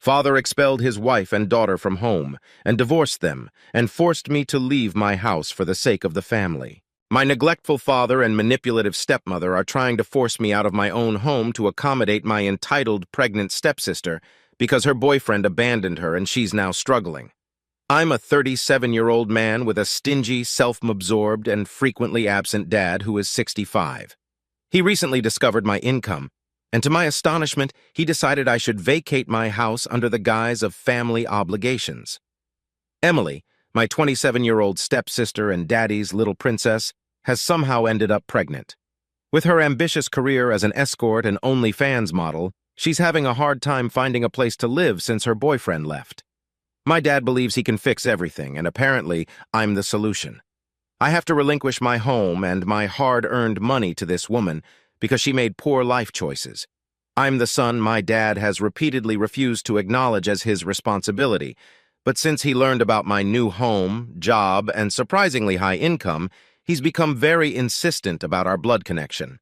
Father expelled his wife and daughter from home and divorced them and forced me to leave my house for the sake of the family. My neglectful father and manipulative stepmother are trying to force me out of my own home to accommodate my entitled pregnant stepsister because her boyfriend abandoned her and she's now struggling. I'm a 37-year-old man with a stingy, self-absorbed, and frequently absent dad who is 65. He recently discovered my income, and to my astonishment, he decided I should vacate my house under the guise of family obligations. Emily, my 27-year-old stepsister and daddy's little princess, has somehow ended up pregnant. With her ambitious career as an escort and OnlyFans model, she's having a hard time finding a place to live since her boyfriend left. My dad believes he can fix everything, and apparently, I'm the solution. I have to relinquish my home and my hard-earned money to this woman because she made poor life choices. I'm the son my dad has repeatedly refused to acknowledge as his responsibility, but since he learned about my new home, job, and surprisingly high income, he's become very insistent about our blood connection.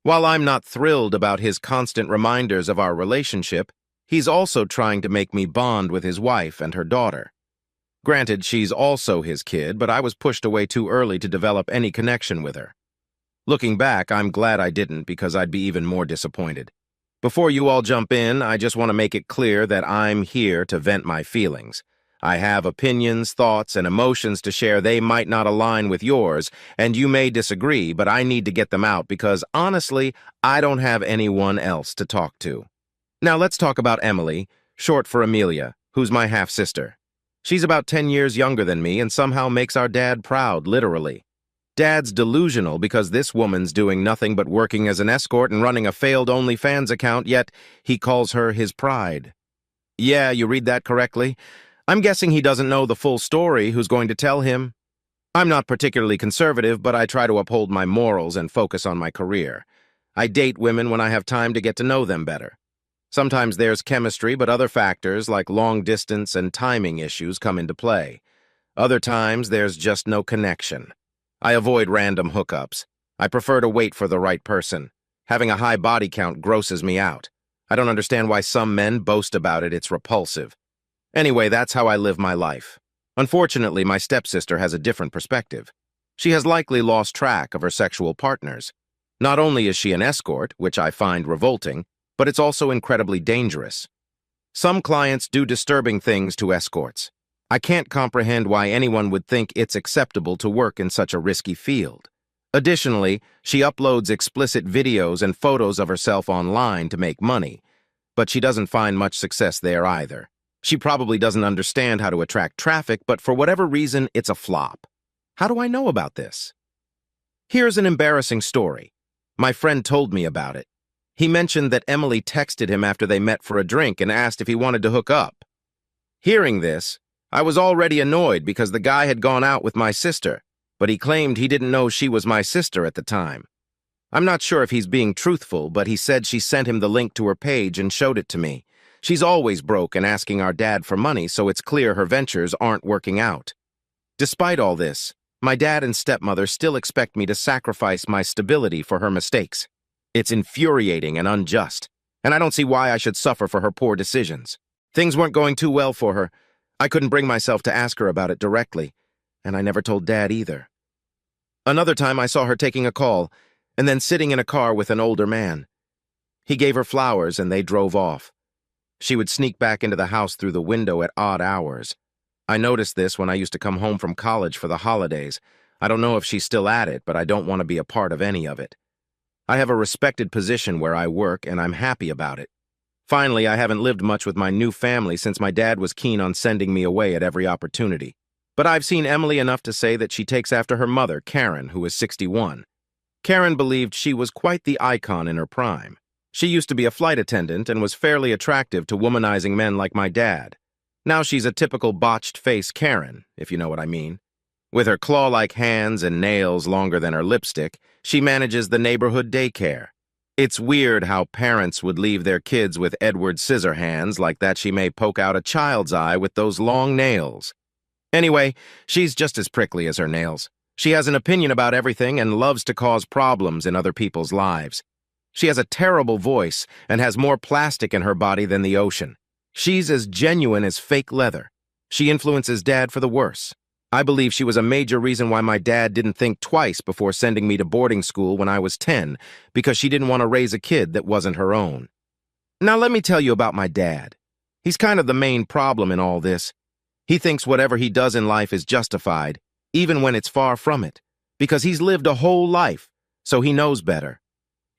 While I'm not thrilled about his constant reminders of our relationship, he's also trying to make me bond with his wife and her daughter. Granted, she's also his kid, but I was pushed away too early to develop any connection with her. Looking back, I'm glad I didn't because I'd be even more disappointed. Before you all jump in, I just want to make it clear that I'm here to vent my feelings. I have opinions, thoughts, and emotions to share. They might not align with yours, and you may disagree, but I need to get them out because, honestly, I don't have anyone else to talk to. Now let's talk about Emily, short for Amelia, who's my half-sister. She's about 10 years younger than me and somehow makes our dad proud, literally. Dad's delusional because this woman's doing nothing but working as an escort and running a failed OnlyFans account, yet he calls her his pride. Yeah, you read that correctly. I'm guessing he doesn't know the full story. Who's going to tell him? I'm not particularly conservative, but I try to uphold my morals and focus on my career. I date women when I have time to get to know them better. Sometimes there's chemistry, but other factors like long distance and timing issues come into play. Other times there's just no connection. I avoid random hookups. I prefer to wait for the right person. Having a high body count grosses me out. I don't understand why some men boast about it. It's repulsive. Anyway, that's how I live my life. Unfortunately, my stepsister has a different perspective. She has likely lost track of her sexual partners. Not only is she an escort, which I find revolting, but it's also incredibly dangerous. Some clients do disturbing things to escorts. I can't comprehend why anyone would think it's acceptable to work in such a risky field. Additionally, she uploads explicit videos and photos of herself online to make money, but she doesn't find much success there either. She probably doesn't understand how to attract traffic, but for whatever reason, it's a flop. How do I know about this? Here's an embarrassing story. My friend told me about it. He mentioned that Emily texted him after they met for a drink and asked if he wanted to hook up. Hearing this, I was already annoyed because the guy had gone out with my sister, but he claimed he didn't know she was my sister at the time. I'm not sure if he's being truthful, but he said she sent him the link to her page and showed it to me. She's always broke and asking our dad for money, so it's clear her ventures aren't working out. Despite all this, my dad and stepmother still expect me to sacrifice my stability for her mistakes. It's infuriating and unjust, and I don't see why I should suffer for her poor decisions. Things weren't going too well for her. I couldn't bring myself to ask her about it directly, and I never told Dad either. Another time I saw her taking a call, and then sitting in a car with an older man. He gave her flowers and they drove off. She would sneak back into the house through the window at odd hours. I noticed this when I used to come home from college for the holidays. I don't know if she's still at it, but I don't want to be a part of any of it. I have a respected position where I work, and I'm happy about it. Finally, I haven't lived much with my new family since my dad was keen on sending me away at every opportunity. But I've seen Emily enough to say that she takes after her mother, Karen, who is 61. Karen believed she was quite the icon in her prime. She used to be a flight attendant and was fairly attractive to womanizing men like my dad. Now she's a typical botched-face Karen, if you know what I mean. With her claw-like hands and nails longer than her lipstick, she manages the neighborhood daycare. It's weird how parents would leave their kids with Edward Scissorhands like that she may poke out a child's eye with those long nails. Anyway, she's just as prickly as her nails. She has an opinion about everything and loves to cause problems in other people's lives. She has a terrible voice and has more plastic in her body than the ocean. She's as genuine as fake leather. She influences Dad for the worse. I believe she was a major reason why my dad didn't think twice before sending me to boarding school when I was 10, because she didn't want to raise a kid that wasn't her own. Now let me tell you about my dad. He's kind of the main problem in all this. He thinks whatever he does in life is justified, even when it's far from it, because he's lived a whole life, so he knows better.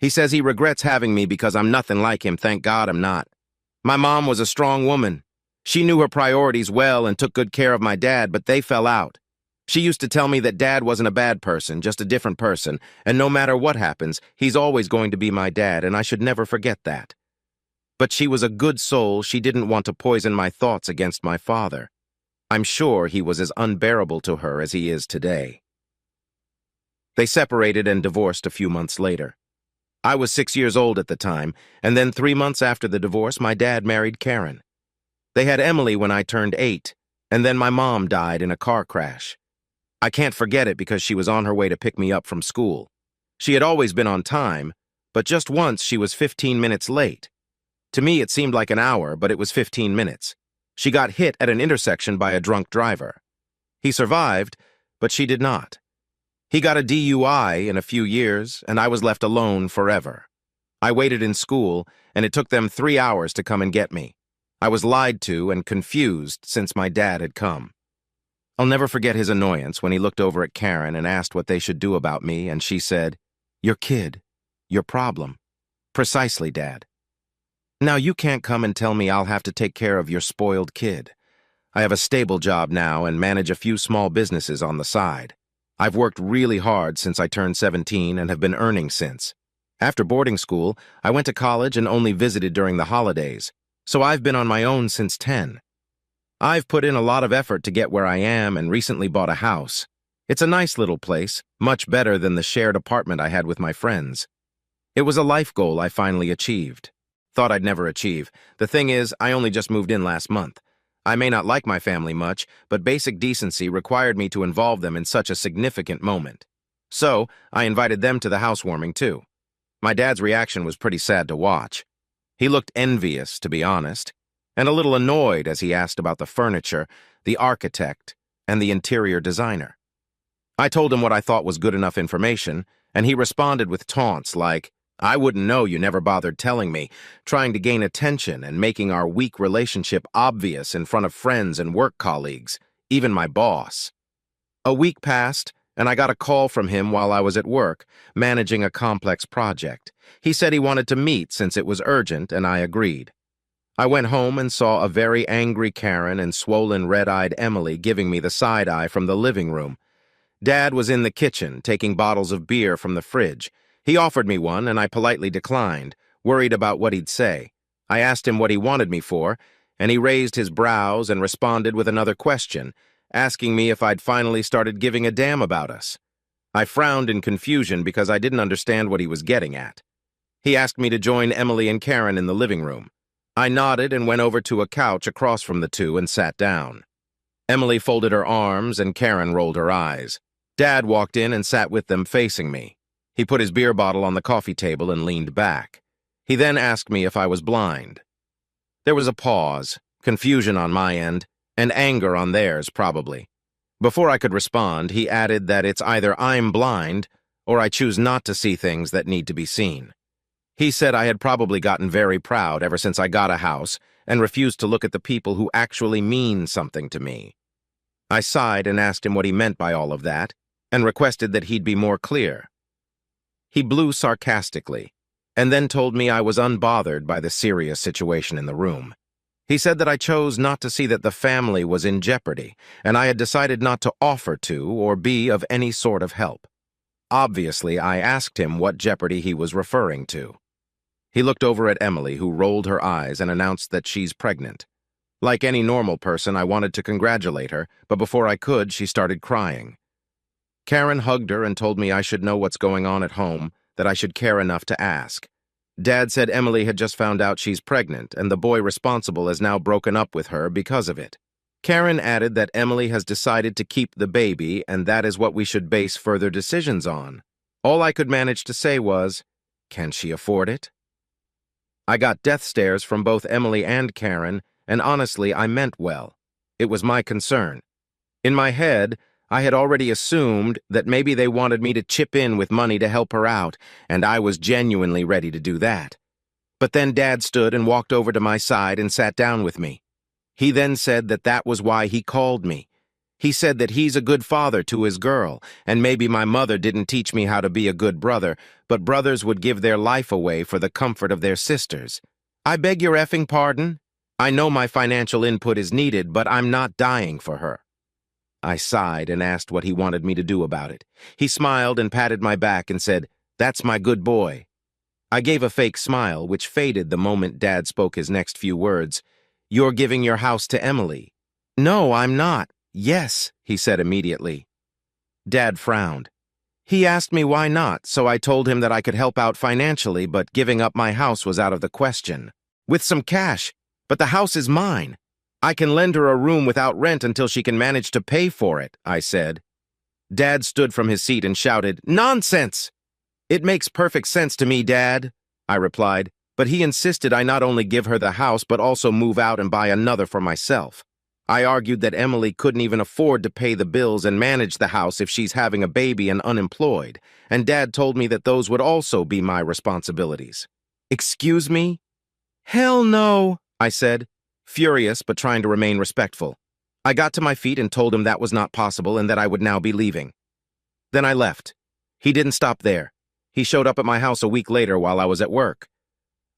He says he regrets having me because I'm nothing like him. Thank God I'm not. My mom was a strong woman. She knew her priorities well and took good care of my dad, but they fell out. She used to tell me that Dad wasn't a bad person, just a different person, and no matter what happens, he's always going to be my dad, and I should never forget that. But she was a good soul. She didn't want to poison my thoughts against my father. I'm sure he was as unbearable to her as he is today. They separated and divorced a few months later. I was 6 years old at the time, and then 3 months after the divorce, my dad married Karen. They had Emily when I turned 8, and then my mom died in a car crash. I can't forget it because she was on her way to pick me up from school. She had always been on time, but just once she was 15 minutes late. To me, it seemed like an hour, but it was 15 minutes. She got hit at an intersection by a drunk driver. He survived, but she did not. He got a DUI in a few years, and I was left alone forever. I waited in school, and it took them 3 hours to come and get me. I was lied to and confused since my dad had come. I'll never forget his annoyance when he looked over at Karen and asked what they should do about me, and she said, "Your kid. Your problem." "Precisely, Dad. Now you can't come and tell me I'll have to take care of your spoiled kid. I have a stable job now and manage a few small businesses on the side. I've worked really hard since I turned 17 and have been earning since. After boarding school, I went to college and only visited during the holidays, so I've been on my own since 10. I've put in a lot of effort to get where I am and recently bought a house. It's a nice little place, much better than the shared apartment I had with my friends. It was a life goal I finally achieved. Thought I'd never achieve. The thing is, I only just moved in last month. I may not like my family much, but basic decency required me to involve them in such a significant moment. So, I invited them to the housewarming too. My dad's reaction was pretty sad to watch. He looked envious, to be honest, and a little annoyed as he asked about the furniture, the architect, and the interior designer. I told him what I thought was good enough information, and he responded with taunts like, "I wouldn't know, you never bothered telling me," trying to gain attention and making our weak relationship obvious in front of friends and work colleagues, even my boss. A week passed, and I got a call from him while I was at work, managing a complex project. He said he wanted to meet since it was urgent, and I agreed. I went home and saw a very angry Karen and swollen red-eyed Emily giving me the side eye from the living room. Dad was in the kitchen, taking bottles of beer from the fridge. He offered me one, and I politely declined, worried about what he'd say. I asked him what he wanted me for, and he raised his brows and responded with another question, asking me if I'd finally started giving a damn about us. I frowned in confusion because I didn't understand what he was getting at. He asked me to join Emily and Karen in the living room. I nodded and went over to a couch across from the two and sat down. Emily folded her arms and Karen rolled her eyes. Dad walked in and sat with them facing me. He put his beer bottle on the coffee table and leaned back. He then asked me if I was blind. There was a pause, confusion on my end, and anger on theirs, probably. Before I could respond, he added that it's either I'm blind or I choose not to see things that need to be seen. He said I had probably gotten very proud ever since I got a house and refused to look at the people who actually mean something to me. I sighed and asked him what he meant by all of that and requested that he'd be more clear. He blew sarcastically and then told me I was unbothered by the serious situation in the room. He said that I chose not to see that the family was in jeopardy, and I had decided not to offer to or be of any sort of help. Obviously, I asked him what jeopardy he was referring to. He looked over at Emily, who rolled her eyes and announced that she's pregnant. Like any normal person, I wanted to congratulate her, but before I could, she started crying. Karen hugged her and told me I should know what's going on at home, that I should care enough to ask. Dad said Emily had just found out she's pregnant, and the boy responsible has now broken up with her because of it. Karen added that Emily has decided to keep the baby, and that is what we should base further decisions on. All I could manage to say was, "Can she afford it?" I got death stares from both Emily and Karen, and honestly, I meant well. It was my concern. In my head, I had already assumed that maybe they wanted me to chip in with money to help her out, and I was genuinely ready to do that. But then Dad stood and walked over to my side and sat down with me. He then said that that was why he called me. He said that he's a good father to his girl, and maybe my mother didn't teach me how to be a good brother, but brothers would give their life away for the comfort of their sisters. I beg your effing pardon? I know my financial input is needed, but I'm not dying for her. I sighed and asked what he wanted me to do about it. He smiled and patted my back and said, "That's my good boy." I gave a fake smile, which faded the moment Dad spoke his next few words. "You're giving your house to Emily." "No, I'm not." "Yes," he said immediately. Dad frowned. He asked me why not, so I told him that I could help out financially, but giving up my house was out of the question. "With some cash, but the house is mine. I can lend her a room without rent until she can manage to pay for it," I said. Dad stood from his seat and shouted, "Nonsense!" "It makes perfect sense to me, Dad," I replied, but he insisted I not only give her the house but also move out and buy another for myself. I argued that Emily couldn't even afford to pay the bills and manage the house if she's having a baby and unemployed, and Dad told me that those would also be my responsibilities. "Excuse me?" "Hell no," I said, furious but trying to remain respectful. I got to my feet and told him that was not possible and that I would now be leaving. Then I left. He didn't stop there. He showed up at my house a week later while I was at work.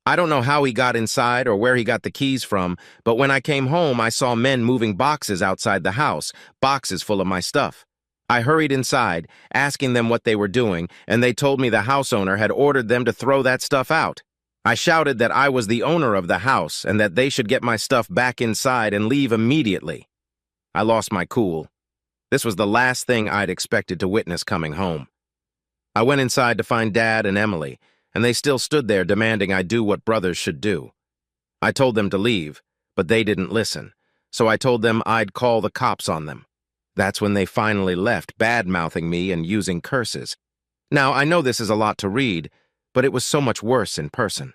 I don't know how he got inside or where he got the keys from, but when I came home, I saw men moving boxes outside the house, boxes full of my stuff. I hurried inside, asking them what they were doing, and they told me the house owner had ordered them to throw that stuff out. I shouted that I was the owner of the house and that they should get my stuff back inside and leave immediately. I lost my cool. This was the last thing I'd expected to witness coming home. I went inside to find Dad and Emily, and they still stood there demanding I do what brothers should do. I told them to leave, but they didn't listen, so I told them I'd call the cops on them. That's when they finally left, bad-mouthing me and using curses. Now, I know this is a lot to read, but it was so much worse in person.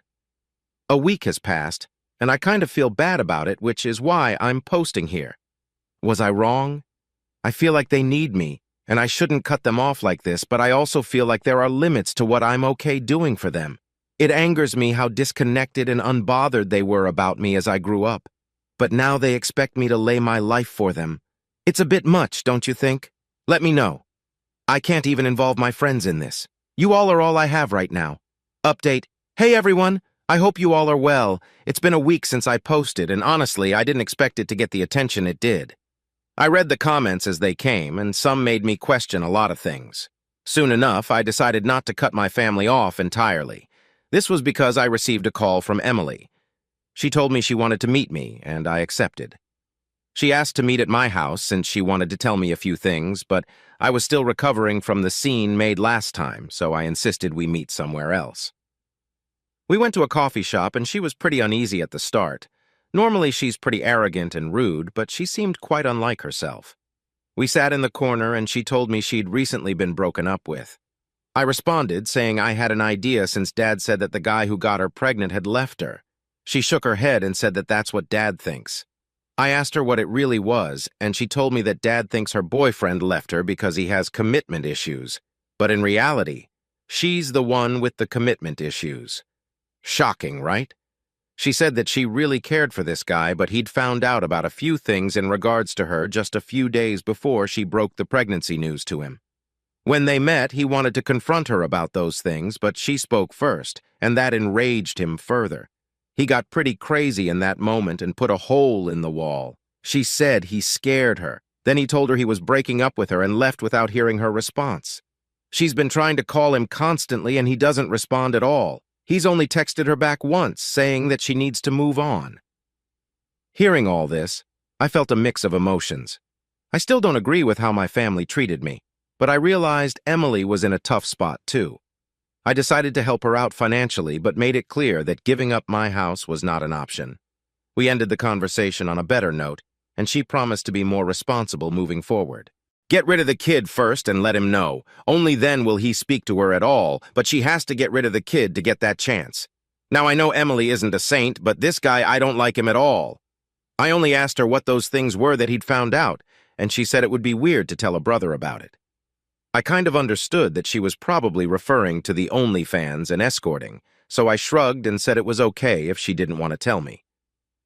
A week has passed, and I kind of feel bad about it, which is why I'm posting here. Was I wrong? I feel like they need me, and I shouldn't cut them off like this, but I also feel like there are limits to what I'm okay doing for them. It angers me how disconnected and unbothered they were about me as I grew up. But now they expect me to lay my life for them. It's a bit much, don't you think? Let me know. I can't even involve my friends in this. You all are all I have right now. Update. Hey everyone, I hope you all are well. It's been a week since I posted, and honestly, I didn't expect it to get the attention it did. I read the comments as they came, and some made me question a lot of things. Soon enough, I decided not to cut my family off entirely. This was because I received a call from Emily. She told me she wanted to meet me, and I accepted. She asked to meet at my house since she wanted to tell me a few things, but I was still recovering from the scene made last time, so I insisted we meet somewhere else. We went to a coffee shop, and she was pretty uneasy at the start. Normally, she's pretty arrogant and rude, but she seemed quite unlike herself. We sat in the corner, and she told me she'd recently been broken up with. I responded, saying I had an idea since Dad said that the guy who got her pregnant had left her. She shook her head and said that that's what Dad thinks. I asked her what it really was, and she told me that Dad thinks her boyfriend left her because he has commitment issues. But in reality, she's the one with the commitment issues. Shocking, right? She said that she really cared for this guy, but he'd found out about a few things in regards to her just a few days before she broke the pregnancy news to him. When they met, he wanted to confront her about those things, but she spoke first, and that enraged him further. He got pretty crazy in that moment and put a hole in the wall. She said he scared her. Then he told her he was breaking up with her and left without hearing her response. She's been trying to call him constantly, and he doesn't respond at all. He's only texted her back once, saying that she needs to move on. Hearing all this, I felt a mix of emotions. I still don't agree with how my family treated me, but I realized Emily was in a tough spot too. I decided to help her out financially, but made it clear that giving up my house was not an option. We ended the conversation on a better note, and she promised to be more responsible moving forward. Get rid of the kid first and let him know. Only then will he speak to her at all, but she has to get rid of the kid to get that chance. Now, I know Emily isn't a saint, but this guy, I don't like him at all. I only asked her what those things were that he'd found out, and she said it would be weird to tell a brother about it. I kind of understood that she was probably referring to the OnlyFans and escorting, so I shrugged and said it was okay if she didn't want to tell me.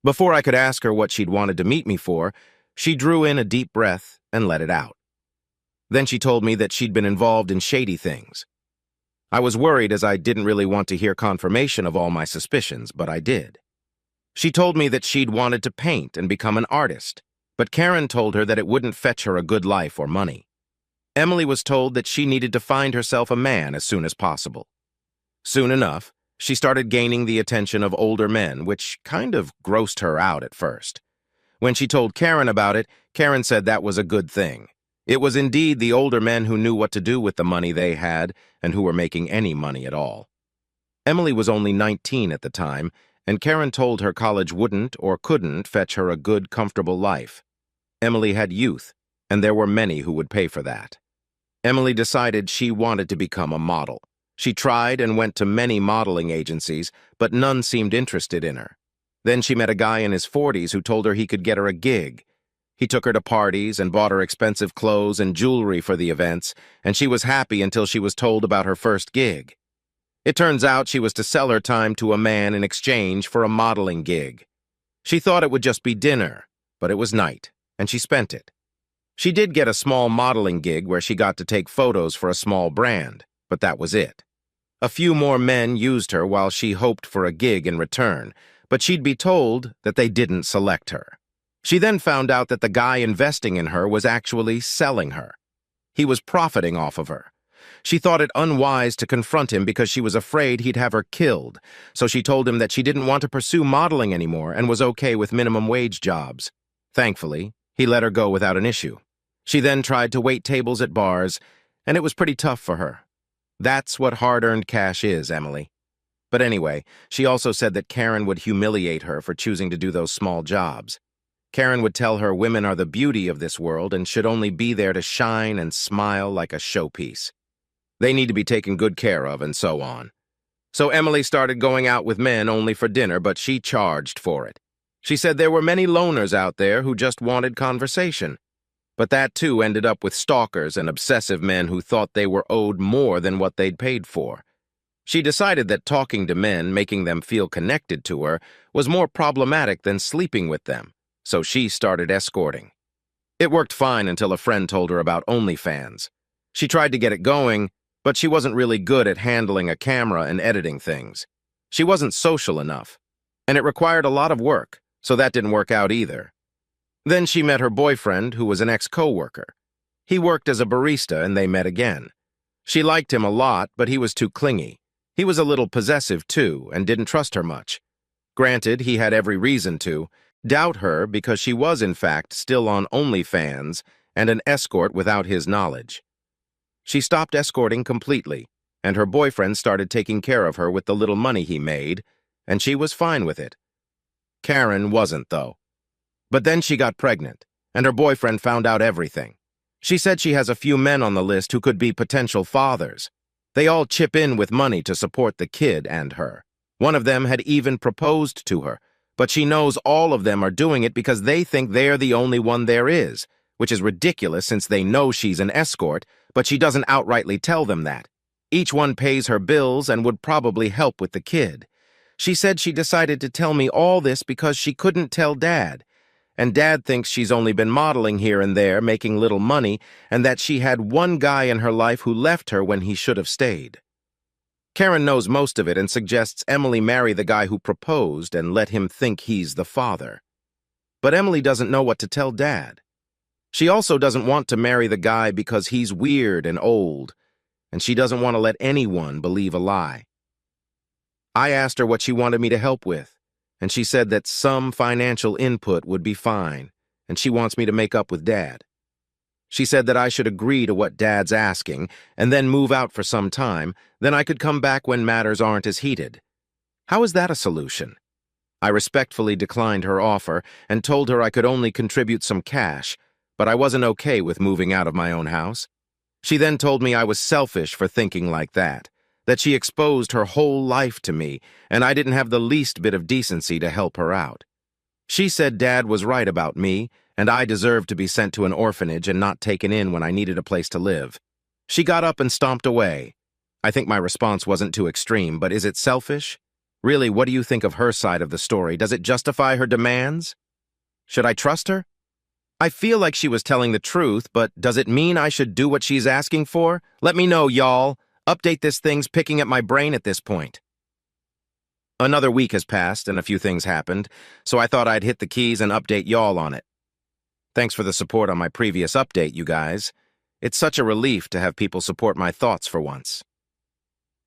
Before I could ask her what she'd wanted to meet me for, she drew in a deep breath and let it out. Then she told me that she'd been involved in shady things. I was worried as I didn't really want to hear confirmation of all my suspicions, but I did. She told me that she'd wanted to paint and become an artist, but Karen told her that it wouldn't fetch her a good life or money. Emily was told that she needed to find herself a man as soon as possible. Soon enough, she started gaining the attention of older men, which kind of grossed her out at first. When she told Karen about it, Karen said that was a good thing. It was indeed the older men who knew what to do with the money they had and who were making any money at all. Emily was only 19 at the time, and Karen told her college wouldn't or couldn't fetch her a good, comfortable life. Emily had youth, and there were many who would pay for that. Emily decided she wanted to become a model. She tried and went to many modeling agencies, but none seemed interested in her. Then she met a guy in his 40s who told her he could get her a gig. He took her to parties and bought her expensive clothes and jewelry for the events, and she was happy until she was told about her first gig. It turns out she was to sell her time to a man in exchange for a modeling gig. She thought it would just be dinner, but it was night, and she spent it. She did get a small modeling gig where she got to take photos for a small brand, but that was it. A few more men used her while she hoped for a gig in return, but she'd be told that they didn't select her. She then found out that the guy investing in her was actually selling her. He was profiting off of her. She thought it unwise to confront him because she was afraid he'd have her killed, so she told him that she didn't want to pursue modeling anymore and was okay with minimum wage jobs. Thankfully, he let her go without an issue. She then tried to wait tables at bars, and it was pretty tough for her. That's what hard-earned cash is, Emily. But anyway, she also said that Karen would humiliate her for choosing to do those small jobs. Karen would tell her women are the beauty of this world and should only be there to shine and smile like a showpiece. They need to be taken good care of, and so on. So Emily started going out with men only for dinner, but she charged for it. She said there were many loners out there who just wanted conversation. But that too ended up with stalkers and obsessive men who thought they were owed more than what they'd paid for. She decided that talking to men, making them feel connected to her, was more problematic than sleeping with them, so she started escorting. It worked fine until a friend told her about OnlyFans. She tried to get it going, but she wasn't really good at handling a camera and editing things. She wasn't social enough, and it required a lot of work, so that didn't work out either. Then she met her boyfriend, who was an ex-coworker. He worked as a barista, and they met again. She liked him a lot, but he was too clingy. He was a little possessive, too, and didn't trust her much. Granted, he had every reason to doubt her because she was, in fact, still on OnlyFans and an escort without his knowledge. She stopped escorting completely, and her boyfriend started taking care of her with the little money he made, and she was fine with it. Karen wasn't, though. But then she got pregnant, and her boyfriend found out everything. She said she has a few men on the list who could be potential fathers. They all chip in with money to support the kid and her. One of them had even proposed to her, but she knows all of them are doing it because they think they're the only one there is, which is ridiculous since they know she's an escort, but she doesn't outrightly tell them that. Each one pays her bills and would probably help with the kid. She said she decided to tell me all this because she couldn't tell Dad, and Dad thinks she's only been modeling here and there, making little money, and that she had one guy in her life who left her when he should have stayed. Karen knows most of it and suggests Emily marry the guy who proposed and let him think he's the father. But Emily doesn't know what to tell Dad. She also doesn't want to marry the guy because he's weird and old, and she doesn't want to let anyone believe a lie. I asked her what she wanted me to help with, and she said that some financial input would be fine, and she wants me to make up with Dad. She said that I should agree to what Dad's asking, and then move out for some time, then I could come back when matters aren't as heated. How is that a solution? I respectfully declined her offer and told her I could only contribute some cash, but I wasn't okay with moving out of my own house. She then told me I was selfish for thinking like that she exposed her whole life to me, and I didn't have the least bit of decency to help her out. She said Dad was right about me, and I deserved to be sent to an orphanage and not taken in when I needed a place to live. She got up and stomped away. I think my response wasn't too extreme, but is it selfish? Really, what do you think of her side of the story? Does it justify her demands? Should I trust her? I feel like she was telling the truth, but does it mean I should do what she's asking for? Let me know, y'all. Update this thing's picking at my brain at this point. Another week has passed and a few things happened, so I thought I'd hit the keys and update y'all on it. Thanks for the support on my previous update, you guys. It's such a relief to have people support my thoughts for once.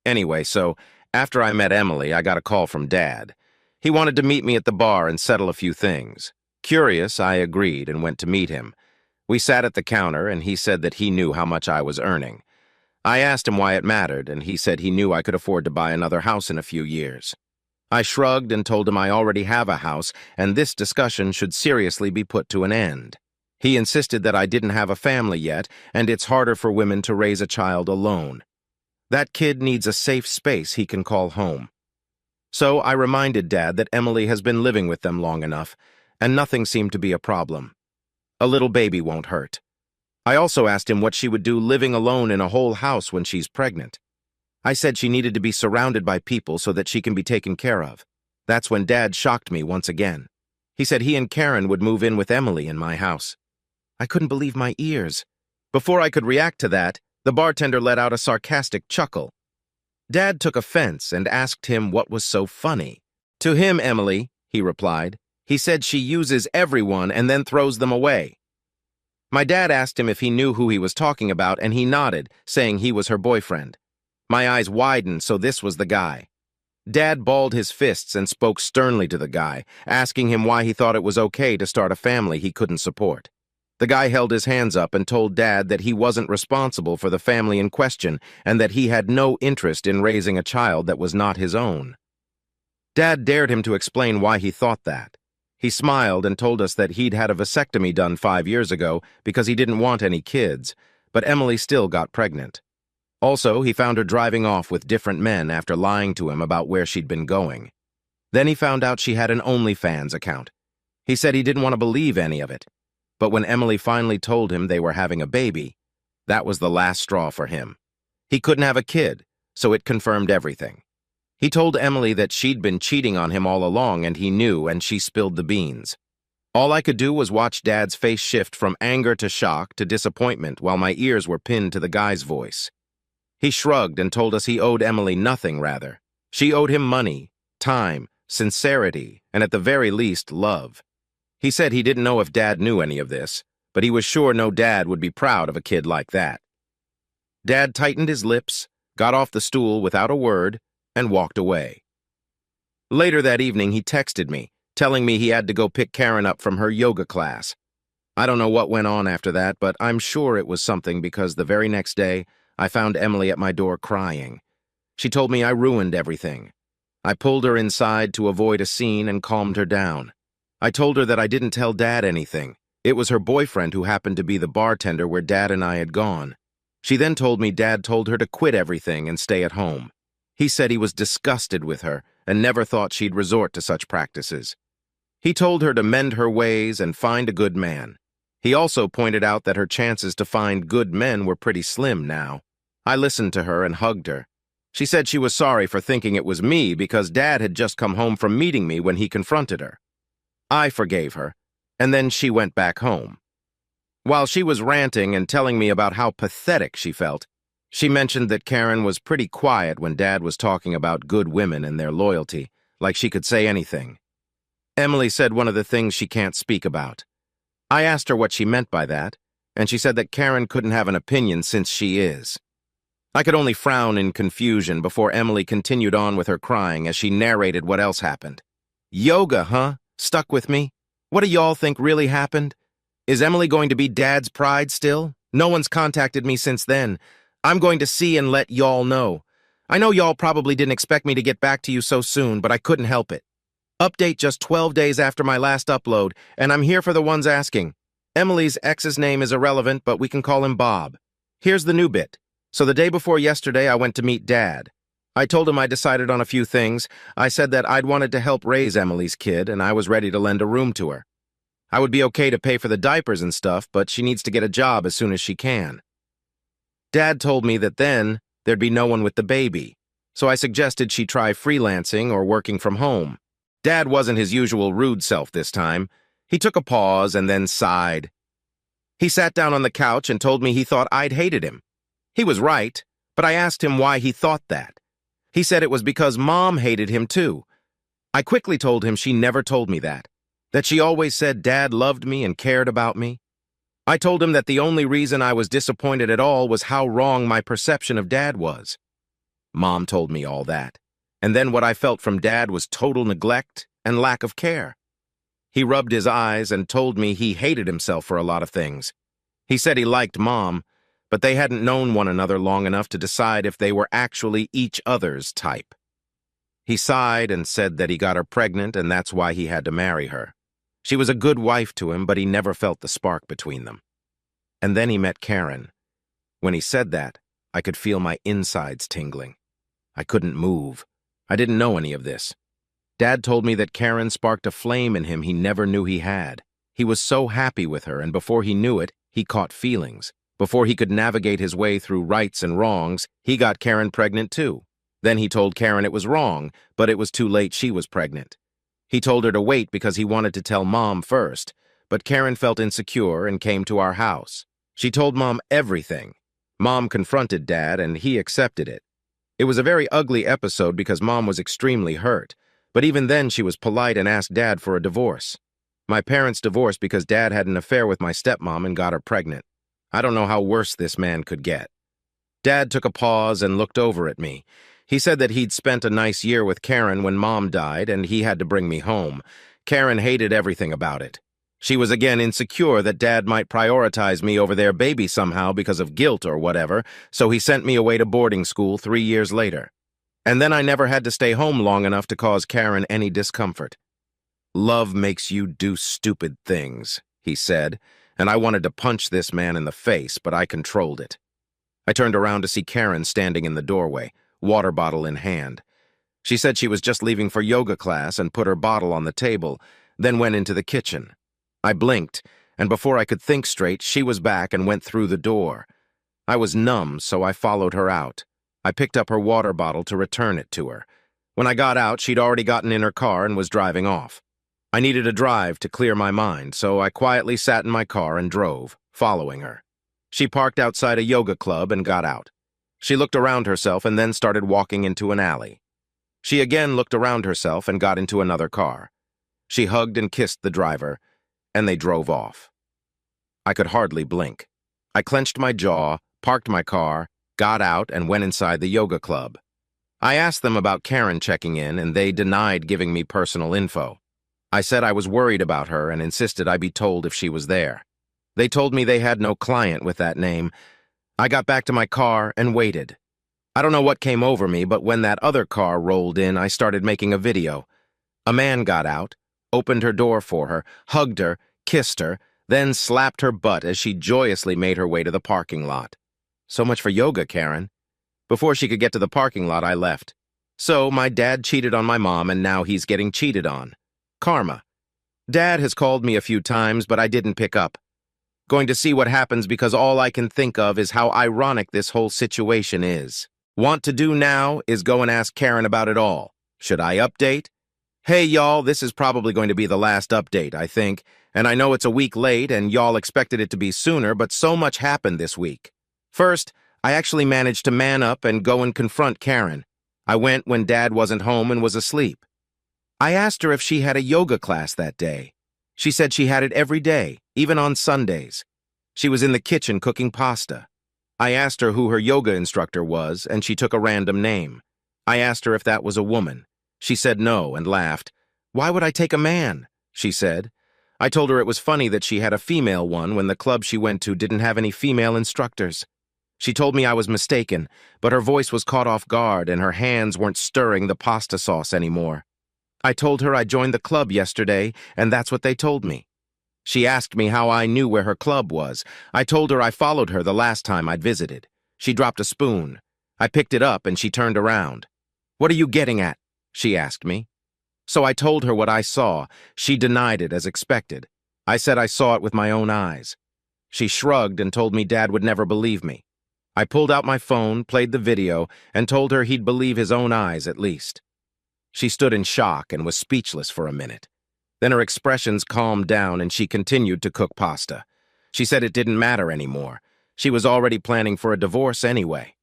Anyway, so after I met Emily, I got a call from Dad. He wanted to meet me at the bar and settle a few things. Curious, I agreed and went to meet him. We sat at the counter, and he said that he knew how much I was earning. I asked him why it mattered, and he said he knew I could afford to buy another house in a few years. I shrugged and told him I already have a house, and this discussion should seriously be put to an end. He insisted that I didn't have a family yet, and it's harder for women to raise a child alone. That kid needs a safe space he can call home. So I reminded Dad that Emily has been living with them long enough, and nothing seemed to be a problem. A little baby won't hurt. I also asked him what she would do living alone in a whole house when she's pregnant. I said she needed to be surrounded by people so that she can be taken care of. That's when Dad shocked me once again. He said he and Karen would move in with Emily in my house. I couldn't believe my ears. Before I could react to that, the bartender let out a sarcastic chuckle. Dad took offense and asked him what was so funny. To him, Emily, he replied. He said she uses everyone and then throws them away. My dad asked him if he knew who he was talking about, and he nodded, saying he was her boyfriend. My eyes widened, so this was the guy. Dad balled his fists and spoke sternly to the guy, asking him why he thought it was okay to start a family he couldn't support. The guy held his hands up and told Dad that he wasn't responsible for the family in question and that he had no interest in raising a child that was not his own. Dad dared him to explain why he thought that. He smiled and told us that he'd had a vasectomy done 5 years ago because he didn't want any kids, but Emily still got pregnant. Also, he found her driving off with different men after lying to him about where she'd been going. Then he found out she had an OnlyFans account. He said he didn't want to believe any of it. But when Emily finally told him they were having a baby, that was the last straw for him. He couldn't have a kid, so it confirmed everything. He told Emily that she'd been cheating on him all along and he knew, and she spilled the beans. All I could do was watch Dad's face shift from anger to shock to disappointment while my ears were pinned to the guy's voice. He shrugged and told us he owed Emily nothing, rather. She owed him money, time, sincerity, and at the very least, love. He said he didn't know if Dad knew any of this, but he was sure no dad would be proud of a kid like that. Dad tightened his lips, got off the stool without a word, and walked away. Later that evening, he texted me, telling me he had to go pick Karen up from her yoga class. I don't know what went on after that, but I'm sure it was something because the very next day, I found Emily at my door crying. She told me I ruined everything. I pulled her inside to avoid a scene and calmed her down. I told her that I didn't tell Dad anything. It was her boyfriend who happened to be the bartender where Dad and I had gone. She then told me Dad told her to quit everything and stay at home. He said he was disgusted with her and never thought she'd resort to such practices. He told her to mend her ways and find a good man. He also pointed out that her chances to find good men were pretty slim now. I listened to her and hugged her. She said she was sorry for thinking it was me because Dad had just come home from meeting me when he confronted her. I forgave her, and then she went back home. While she was ranting and telling me about how pathetic she felt, she mentioned that Karen was pretty quiet when Dad was talking about good women and their loyalty, like she could say anything. Emily said one of the things she can't speak about. I asked her what she meant by that, and she said that Karen couldn't have an opinion since she is. I could only frown in confusion before Emily continued on with her crying as she narrated what else happened. Yoga, huh? Stuck with me? What do y'all think really happened? Is Emily going to be Dad's pride still? No one's contacted me since then. I'm going to see and let y'all know. I know y'all probably didn't expect me to get back to you so soon, but I couldn't help it. Update just 12 days after my last upload, and I'm here for the ones asking. Emily's ex's name is irrelevant, but we can call him Bob. Here's the new bit. So the day before yesterday, I went to meet Dad. I told him I decided on a few things. I said that I'd wanted to help raise Emily's kid, and I was ready to lend a room to her. I would be okay to pay for the diapers and stuff, but she needs to get a job as soon as she can. Dad told me that then there'd be no one with the baby, so I suggested she try freelancing or working from home. Dad wasn't his usual rude self this time. He took a pause and then sighed. He sat down on the couch and told me he thought I'd hated him. He was right, but I asked him why he thought that. He said it was because Mom hated him too. I quickly told him she never told me that she always said Dad loved me and cared about me. I told him that the only reason I was disappointed at all was how wrong my perception of Dad was. Mom told me all that, and then what I felt from Dad was total neglect and lack of care. He rubbed his eyes and told me he hated himself for a lot of things. He said he liked Mom, but they hadn't known one another long enough to decide if they were actually each other's type. He sighed and said that he got her pregnant and that's why he had to marry her. She was a good wife to him, but he never felt the spark between them. And then he met Karen. When he said that, I could feel my insides tingling. I couldn't move. I didn't know any of this. Dad told me that Karen sparked a flame in him he never knew he had. He was so happy with her, and before he knew it, he caught feelings. Before he could navigate his way through rights and wrongs, he got Karen pregnant too. Then he told Karen it was wrong, but it was too late she was pregnant. He told her to wait because he wanted to tell Mom first, but Karen felt insecure and came to our house. She told Mom everything. Mom confronted Dad and he accepted it. It was a very ugly episode because Mom was extremely hurt, but even then she was polite and asked Dad for a divorce. My parents divorced because Dad had an affair with my stepmom and got her pregnant. I don't know how worse this man could get. Dad took a pause and looked over at me. He said that he'd spent a nice year with Karen when Mom died and he had to bring me home. Karen hated everything about it. She was again insecure that Dad might prioritize me over their baby somehow because of guilt or whatever, so he sent me away to boarding school 3 years later. And then I never had to stay home long enough to cause Karen any discomfort. "Love makes you do stupid things," he said, and I wanted to punch this man in the face, but I controlled it. I turned around to see Karen standing in the doorway, water bottle in hand. She said she was just leaving for yoga class and put her bottle on the table, then went into the kitchen. I blinked, and before I could think straight, she was back and went through the door. I was numb, so I followed her out. I picked up her water bottle to return it to her. When I got out, she'd already gotten in her car and was driving off. I needed a drive to clear my mind, so I quietly sat in my car and drove, following her. She parked outside a yoga club and got out. She looked around herself and then started walking into an alley. She again looked around herself and got into another car. She hugged and kissed the driver, and they drove off. I could hardly blink. I clenched my jaw, parked my car, got out, and went inside the yoga club. I asked them about Karen checking in, and they denied giving me personal info. I said I was worried about her and insisted I be told if she was there. They told me they had no client with that name. I got back to my car and waited. I don't know what came over me, but when that other car rolled in, I started making a video. A man got out, opened her door for her, hugged her, kissed her, then slapped her butt as she joyously made her way to the parking lot. So much for yoga, Karen. Before she could get to the parking lot, I left. So my dad cheated on my mom, and now he's getting cheated on. Karma. Dad has called me a few times, but I didn't pick up. Going to see what happens because all I can think of is how ironic this whole situation is. Want to do now is go and ask Karen about it all. Should I update? Hey, y'all, this is probably going to be the last update, I think, and I know it's a week late and y'all expected it to be sooner, but so much happened this week. First, I actually managed to man up and go and confront Karen. I went when Dad wasn't home and was asleep. I asked her if she had a yoga class that day. She said she had it every day, even on Sundays. She was in the kitchen cooking pasta. I asked her who her yoga instructor was, and she took a random name. I asked her if that was a woman. She said no and laughed. "Why would I take a man?" she said. I told her it was funny that she had a female one when the club she went to didn't have any female instructors. She told me I was mistaken, but her voice was caught off guard and her hands weren't stirring the pasta sauce anymore. I told her I joined the club yesterday, and that's what they told me. She asked me how I knew where her club was. I told her I followed her the last time I'd visited. She dropped a spoon. I picked it up and she turned around. "What are you getting at?" she asked me. So I told her what I saw. She denied it as expected. I said I saw it with my own eyes. She shrugged and told me Dad would never believe me. I pulled out my phone, played the video, and told her he'd believe his own eyes at least. She stood in shock and was speechless for a minute. Then her expressions calmed down and she continued to cook pasta. She said it didn't matter anymore. She was already planning for a divorce anyway.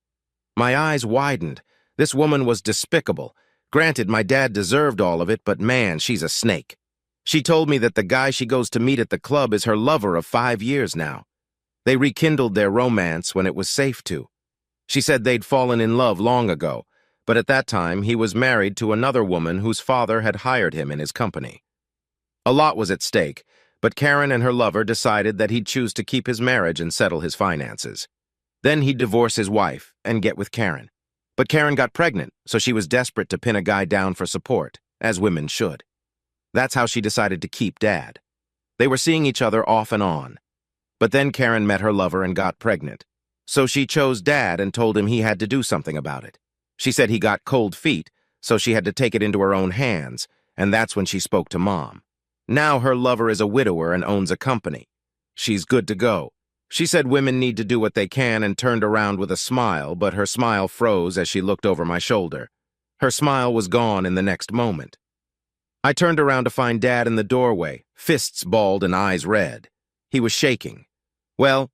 My eyes widened. This woman was despicable. Granted, my dad deserved all of it, but man, she's a snake. She told me that the guy she goes to meet at the club is her lover of 5 years now. They rekindled their romance when it was safe to. She said they'd fallen in love long ago, but at that time he was married to another woman whose father had hired him in his company. A lot was at stake, but Karen and her lover decided that he'd choose to keep his marriage and settle his finances. Then he'd divorce his wife and get with Karen. But Karen got pregnant, so she was desperate to pin a guy down for support, as women should. That's how she decided to keep Dad. They were seeing each other off and on. But then Karen met her lover and got pregnant. So she chose Dad and told him he had to do something about it. She said he got cold feet, so she had to take it into her own hands, and that's when she spoke to Mom. Now her lover is a widower and owns a company. She's good to go. She said women need to do what they can and turned around with a smile, but her smile froze as she looked over my shoulder. Her smile was gone in the next moment. I turned around to find Dad in the doorway, fists balled and eyes red. He was shaking. Well,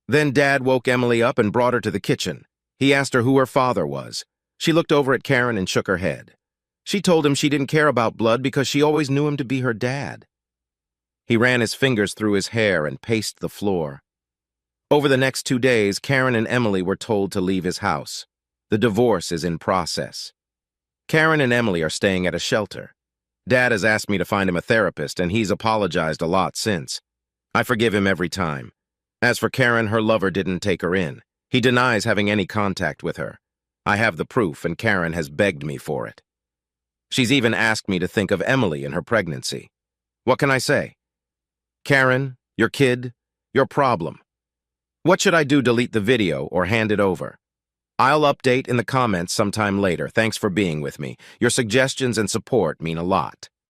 then Dad woke Emily up and brought her to the kitchen. He asked her who her father was. She looked over at Karen and shook her head. She told him she didn't care about blood because she always knew him to be her dad. He ran his fingers through his hair and paced the floor. Over the next 2 days, Karen and Emily were told to leave his house. The divorce is in process. Karen and Emily are staying at a shelter. Dad has asked me to find him a therapist, and he's apologized a lot since. I forgive him every time. As for Karen, her lover didn't take her in. He denies having any contact with her. I have the proof, and Karen has begged me for it. She's even asked me to think of Emily in her pregnancy. What can I say? Karen, your kid, your problem. What should I do? Delete the video or hand it over? I'll update in the comments sometime later. Thanks for being with me. Your suggestions and support mean a lot.